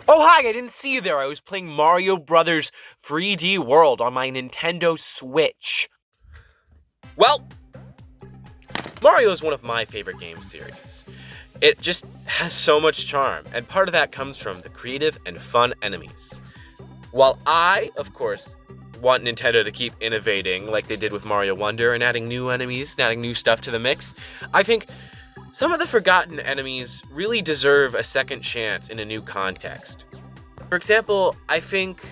Oh, hi, I didn't see you there. I was playing Mario Brothers 3D World on my Nintendo Switch. Well, Mario is one of my favorite game series. It just has so much charm, and part of that comes from the creative and fun enemies. While I, of course, want Nintendo to keep innovating like they did with Mario Wonder and adding new enemies, and adding new stuff to the mix, I think some of the forgotten enemies really deserve a second chance in a new context. For example, I think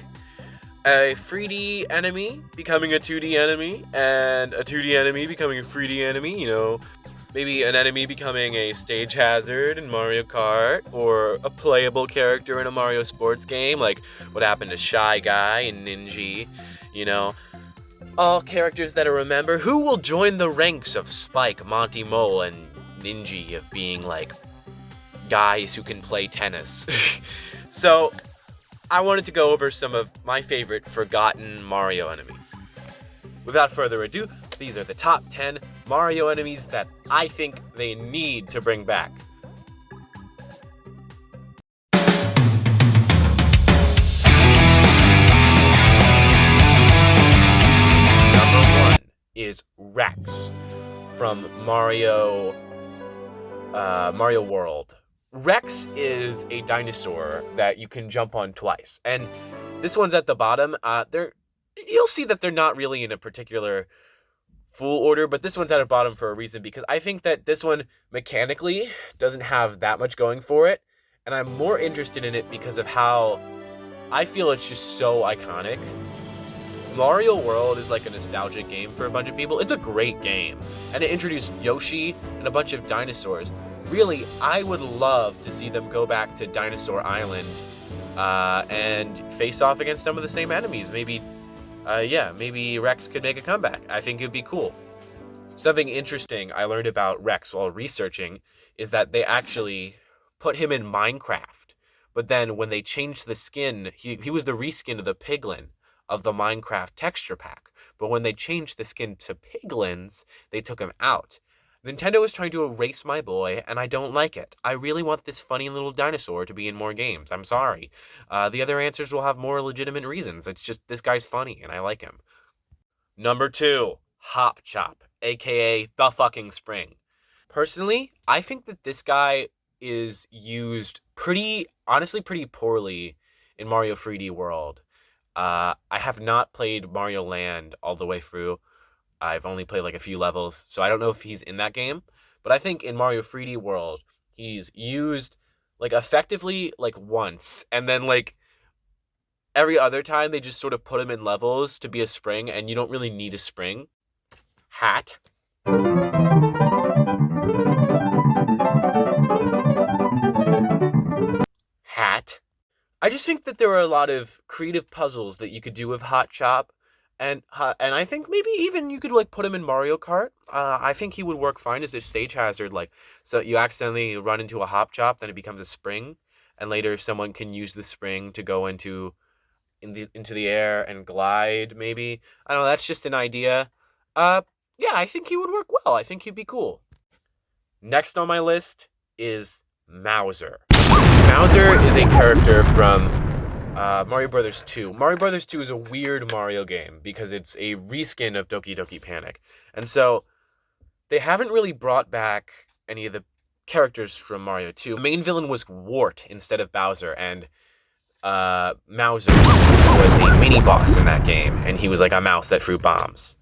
a 3D enemy becoming a 2D enemy, and a 2D enemy becoming a 3D enemy, maybe an enemy becoming a stage hazard in Mario Kart, or a playable character in a Mario sports game, like what happened to Shy Guy and Ninja, all characters that I remember. Who will join the ranks of Spike, Monty Mole, and Ninja of being like guys who can play tennis? So I wanted to go over some of my favorite forgotten Mario enemies. Without further ado, these are the top 10 Mario enemies that I think they need to bring back. Number 1 is Rex from Mario World. Rex is a dinosaur that you can jump on twice, and this one's at the bottom. You'll see that they're not really in a particular full order, but this one's at the bottom for a reason, because I think that this one mechanically doesn't have that much going for it, and I'm more interested in it because of how I feel it's just so iconic. Mario World is like a nostalgic game for a bunch of people. It's a great game, and it introduced Yoshi and a bunch of dinosaurs. Really, I would love to see them go back to Dinosaur Island and face off against some of the same enemies. Maybe Rex could make a comeback. I think it'd be cool. Something interesting I learned about Rex while researching is that they actually put him in Minecraft. But then when they changed the skin, he was the reskin of the Piglin of the Minecraft texture pack. But when they changed the skin to Piglin's, they took him out. Nintendo is trying to erase my boy, and I don't like it. I really want this funny little dinosaur to be in more games. I'm sorry. The other answers will have more legitimate reasons. It's just, this guy's funny, and I like him. Number 2, Hop Chop, aka the fucking Spring. Personally, I think that this guy is used pretty poorly in Mario 3D World. I have not played Mario Land all the way through. I've only played like a few levels, so I don't know if he's in that game. But I think in Mario 3D World, he's used like effectively like once, and then like every other time they just sort of put him in levels to be a spring, and you don't really need a spring. Hat. I just think that there are a lot of creative puzzles that you could do with Hot Chop. And I think maybe even you could like put him in Mario Kart. I think he would work fine as a stage hazard. Like, so you accidentally run into a Hop Chop, then it becomes a spring, and later someone can use the spring to go into the air and glide. Maybe, I don't know. That's just an idea. Yeah, I think he would work well. I think he'd be cool. Next on my list is Mauser. Mauser is a character from Mario Brothers 2. Mario Brothers 2 is a weird Mario game because it's a reskin of Doki Doki Panic. And so they haven't really brought back any of the characters from Mario 2. The main villain was Wart instead of Bowser, and Mauser was a mini-boss in that game, and he was like a mouse that threw bombs.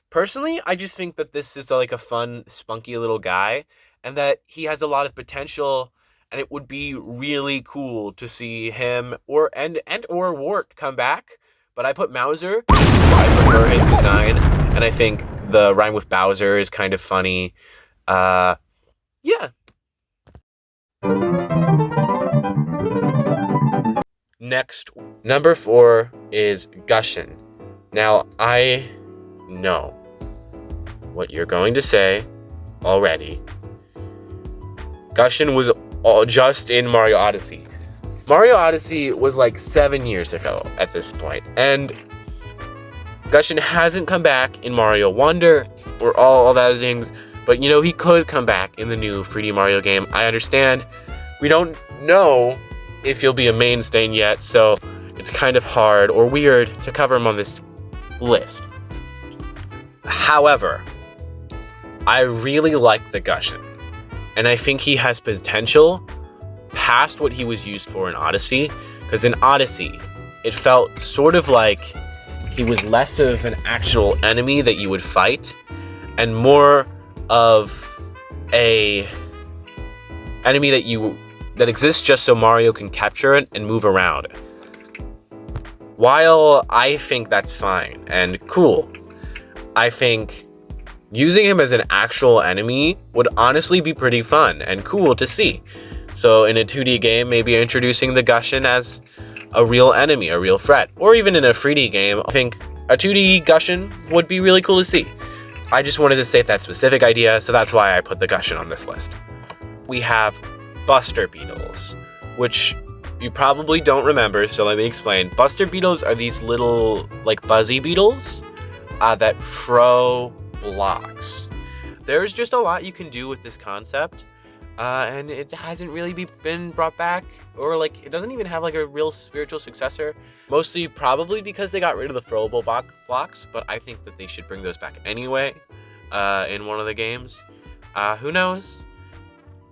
Personally, I just think that this is like a fun, spunky little guy, and that he has a lot of potential. And it would be really cool to see him or Wart come back. But I put Mauser. I prefer his design. And I think the rhyme with Bowser is kind of funny. Yeah. Next, number 4 is Gushing. Now, I know what you're going to say already. Gushing was all just in Mario Odyssey. Mario Odyssey was like 7 years ago at this point, and Gushing hasn't come back in Mario Wonder or all that things, but he could come back in the new 3D Mario game. I understand we don't know if he'll be a main stain yet, so it's kind of hard or weird to cover him on this list. However, I really like the Gushing, and I think he has potential past what he was used for in Odyssey, because in Odyssey, it felt sort of like he was less of an actual enemy that you would fight, and more of a enemy that exists just so Mario can capture it and move around. While I think that's fine and cool, I think using him as an actual enemy would honestly be pretty fun and cool to see. So in a 2D game, maybe introducing the Gushing as a real enemy, a real threat, or even in a 3D game, I think a 2D Gushing would be really cool to see. I just wanted to state that specific idea, so that's why I put the Gushing on this list. We have Buster Beetles, which you probably don't remember, so let me explain. Buster Beetles are these little, like, buzzy beetles that throw blocks. There's just a lot you can do with this concept, and it hasn't really been brought back, or like it doesn't even have like a real spiritual successor, mostly probably because they got rid of the throwable blocks, but I think that they should bring those back anyway in one of the games. Who knows?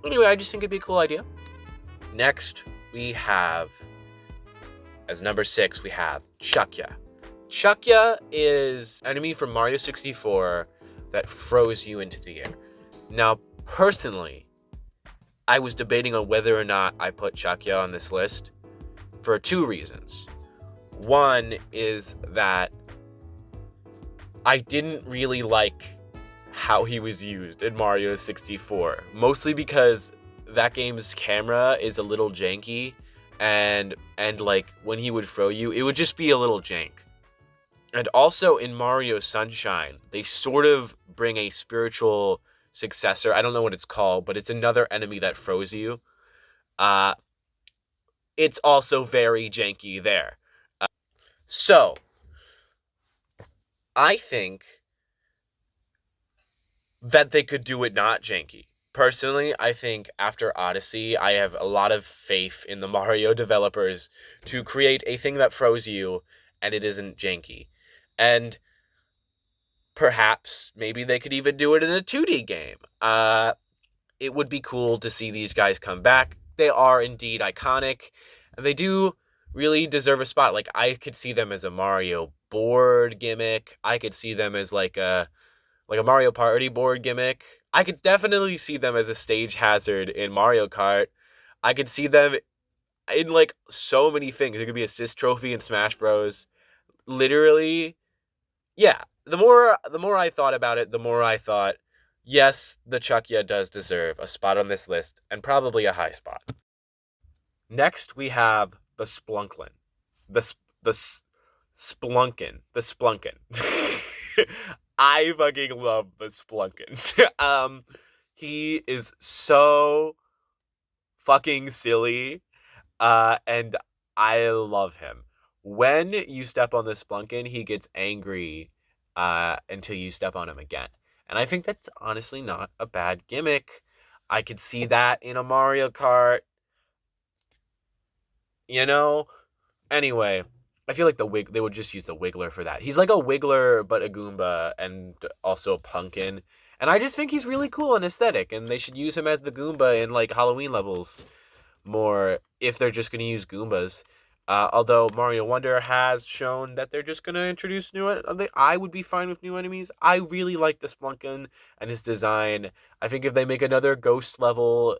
Anyway, I just think it'd be a cool idea. Next, we have, as number 6, we have Chuckya. Chuckya is an enemy from Mario 64 that throws you into the air. Now, personally, I was debating on whether or not I put Chuckya on this list for 2 reasons. One is that I didn't really like how he was used in Mario 64, mostly because that game's camera is a little janky, and like when he would throw you, it would just be a little jank. And also in Mario Sunshine, they sort of bring a spiritual successor. I don't know what it's called, but it's another enemy that throws you. It's also very janky there. So, I think that they could do it not janky. Personally, I think after Odyssey, I have a lot of faith in the Mario developers to create a thing that throws you and it isn't janky. And perhaps maybe they could even do it in a 2D game. It would be cool to see these guys come back. They are indeed iconic, and they do really deserve a spot. Like, I could see them as a Mario board gimmick. I could see them as like a Mario Party board gimmick. I could definitely see them as a stage hazard in Mario Kart. I could see them in like so many things. It could be assist trophy in Smash Bros. Literally, yeah. The more I thought about it, the more I thought, yes, the Chuckya does deserve a spot on this list, and probably a high spot. Next, we have the Splunkin. The Splunkin. The Splunkin. I fucking love the Splunkin. He is so fucking silly, and I love him. When you step on the Splunkin, he gets angry until you step on him again. And I think that's honestly not a bad gimmick. I could see that in a Mario Kart. You know? Anyway, I feel like they would just use the Wiggler for that. He's like a Wiggler, but a Goomba, and also a pumpkin. And I just think he's really cool and aesthetic, and they should use him as the Goomba in like Halloween levels more if they're just going to use Goombas. Although Mario Wonder has shown that they're just going to introduce I would be fine with new enemies. I really like the Splunkin and his design. I think if they make another ghost level,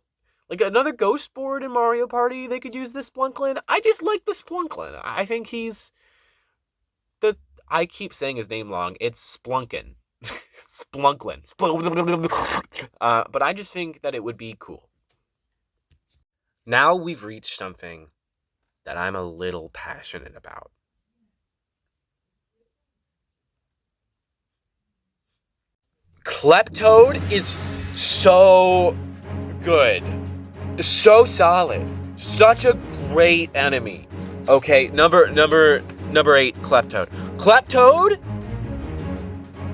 like another ghost board in Mario Party, they could use the Splunkin. I just like the Splunkin. I think I keep saying his name long. It's Splunkin. Splunkin. But I just think that it would be cool. Now we've reached something that I'm a little passionate about. Kleptoad is so good. So solid. Such a great enemy. Okay, number 8, Kleptoad. Kleptoad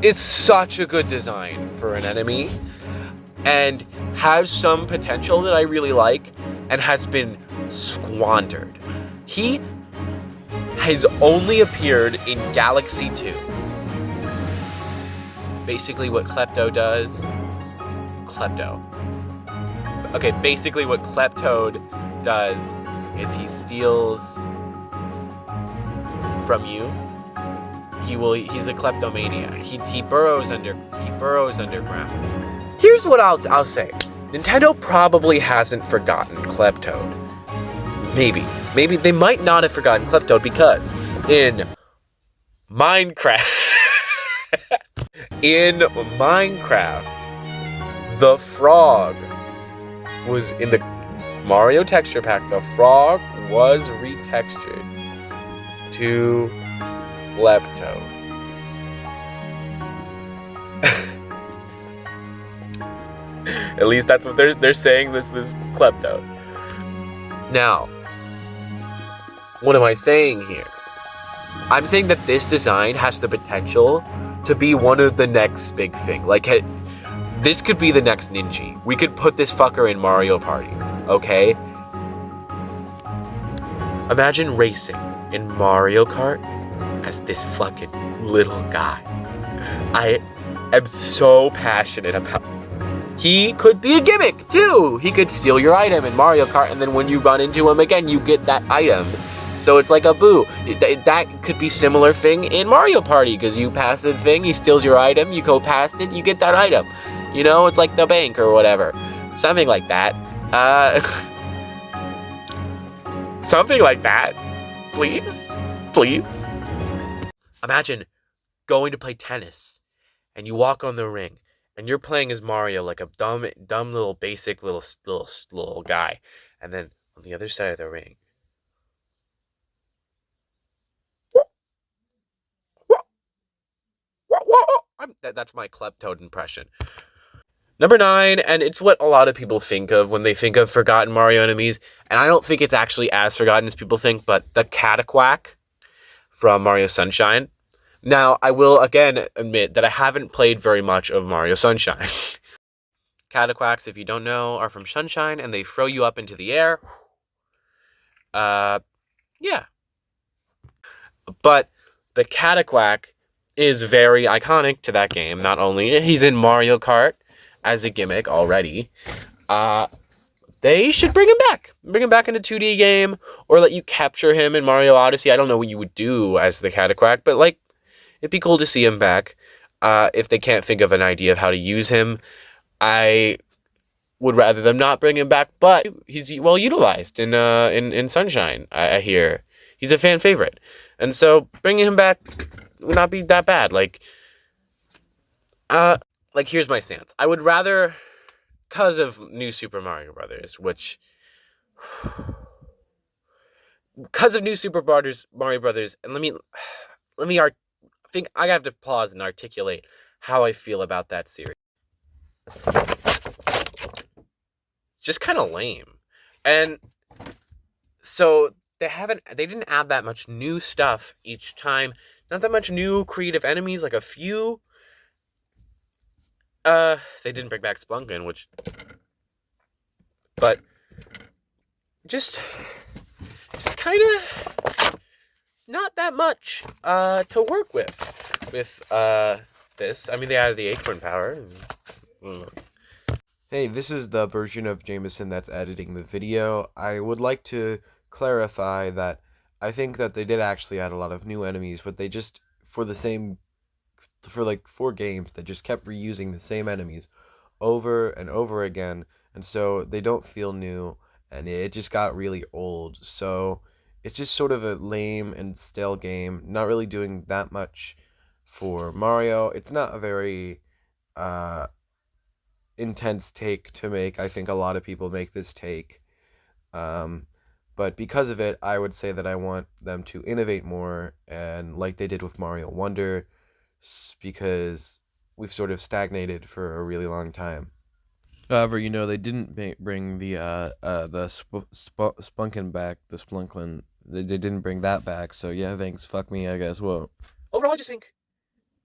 is such a good design for an enemy and has some potential that I really like and has been squandered. He has only appeared in Galaxy 2. Basically what Klepto does... Okay, basically what Kleptoad does is he steals from you. He's a kleptomaniac. He burrows underground. Here's what I'll say. Nintendo probably hasn't forgotten Kleptoad. Maybe they might not have forgotten Kleptoad because in Minecraft the frog was in the Mario texture pack. The frog was retextured to Klepto. At least that's what they're saying. This Klepto. Now, what am I saying here? I'm saying that this design has the potential to be one of the next big thing. Like, this could be the next Ninja. We could put this fucker in Mario Party, okay? Imagine racing in Mario Kart as this fucking little guy. I am so passionate about. He could be a gimmick too. He could steal your item in Mario Kart, and then when you run into him again, you get that item. So it's like a boo. That could be similar thing in Mario Party, because you pass the thing, he steals your item, you go past it, you get that item. You know, it's like the bank or whatever. Something like that. Something like that. Please? Please? Imagine going to play tennis, and you walk on the ring, and you're playing as Mario, like a dumb little basic little guy. And then on the other side of the ring, that's my Kleptoad impression. Number 9, and it's what a lot of people think of when they think of forgotten Mario enemies, and I don't think it's actually as forgotten as people think, but the Cataquack from Mario Sunshine. Now, I will again admit that I haven't played very much of Mario Sunshine. Cataquacks, if you don't know, are from Sunshine, and they throw you up into the air. Yeah. But the Cataquack is very iconic to that game. Not only he's in Mario Kart as a gimmick already, they should bring him back. Bring him back in a 2D game, or let you capture him in Mario Odyssey. I don't know what you would do as the Cataquack, but like, it'd be cool to see him back. If they can't think of an idea of how to use him, I would rather them not bring him back. But he's well utilized in Sunshine. I hear he's a fan favorite, and so bringing him back would not be that bad. Like here's my stance. I would rather, because of New Super Mario Brothers, because of New Super Mario Brothers, and let me think I have to pause and articulate how I feel about that series. It's just kind of lame, and so they didn't add that much new stuff each time. Not that much new creative enemies, like a few. They didn't bring back Splunkin, but just kind of not that much to work with this. I mean, they added the Acorn Power. Hey, this is the version of Jameson that's editing the video. I would like to clarify that I think that they did actually add a lot of new enemies, but they just, for like 4 games, they just kept reusing the same enemies over and over again, and so they don't feel new, and it just got really old. So it's just sort of a lame and stale game, not really doing that much for Mario. It's not a very intense take to make. I think a lot of people make this take. But because of it, I would say that I want them to innovate more, and like they did with Mario Wonder, because we've sort of stagnated for a really long time. However, they didn't bring the Spunkin back, the Splunklin. They didn't bring that back, so yeah, thanks. Fuck me, I guess. Well, overall, I just think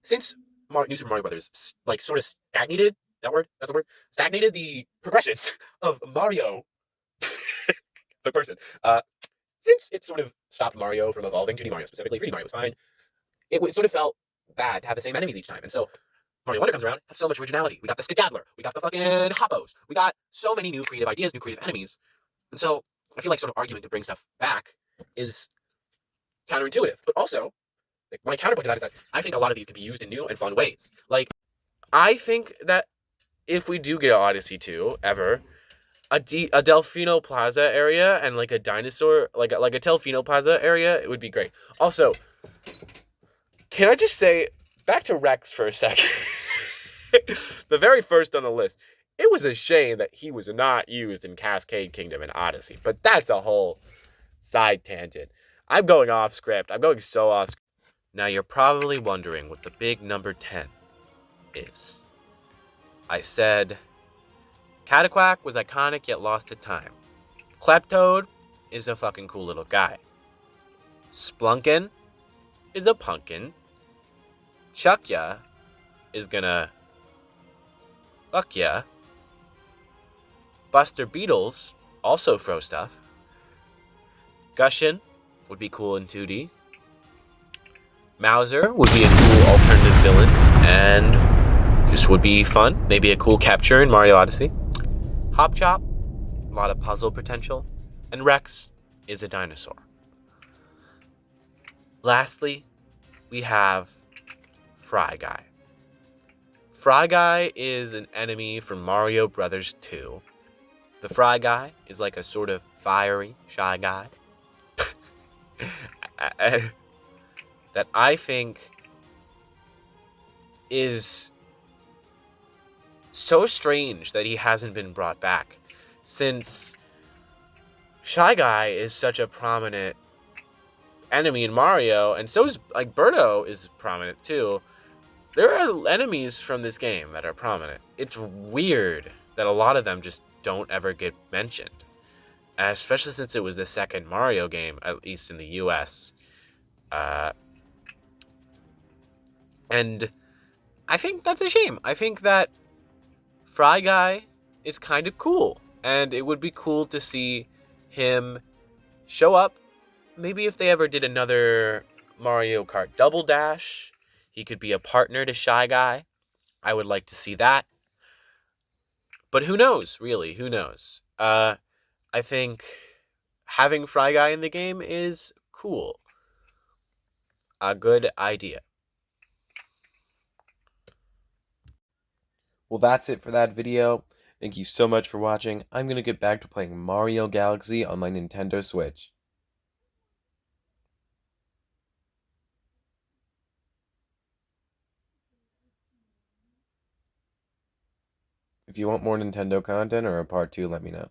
since New Super Mario Brothers sort of stagnated, that's the word, stagnated the progression of Mario. quick person. Since it sort of stopped Mario from evolving, 2D Mario specifically, 3D Mario was fine. It sort of felt bad to have the same enemies each time, and so Mario Wonder comes around, has so much originality. We got the Skedaddler, we got the fucking Hoppos, we got so many new creative ideas, new creative enemies, and so I feel like sort of arguing to bring stuff back is counterintuitive. But also, like, my counterpoint to that is that I think a lot of these could be used in new and fun ways. Like, I think that if we do get an Odyssey 2 ever, a Delfino Plaza area and like a dinosaur, like a Delfino Plaza area, it would be great. Also, can I just say, back to Rex for a second. The very first on the list. It was a shame that he was not used in Cascade Kingdom and Odyssey, but that's a whole side tangent. I'm going off script. I'm going so off script. Now you're probably wondering what the big number 10 is. I said Cataquack was iconic yet lost to time. Kleptoad is a fucking cool little guy. Splunkin is a pumpkin. Chuckya is gonna fuck ya. Buster Beetles also throw stuff. Gushin would be cool in 2D. Mauser would be a cool alternative villain and just would be fun. Maybe a cool capture in Mario Odyssey. Hop Chop, a lot of puzzle potential. And Rex is a dinosaur. Lastly, we have Fry Guy. Fry Guy is an enemy from Mario Brothers 2. The Fry Guy is like a sort of fiery, shy guy that I think is so strange that he hasn't been brought back, since Shy Guy is such a prominent enemy in Mario, and so is, like, Birdo is prominent too. There are enemies from this game that are prominent. It's weird that a lot of them just don't ever get mentioned, especially since it was the second Mario game, at least in the US. And I think that's a shame. I think that Fry Guy is kind of cool, and it would be cool to see him show up. Maybe if they ever did another Mario Kart Double Dash, he could be a partner to Shy Guy. I would like to see that. But who knows, really? Who knows? I think having Fry Guy in the game is cool. A good idea. Well, that's it for that video. Thank you so much for watching. I'm going to get back to playing Mario Galaxy on my Nintendo Switch. If you want more Nintendo content or a part 2, let me know.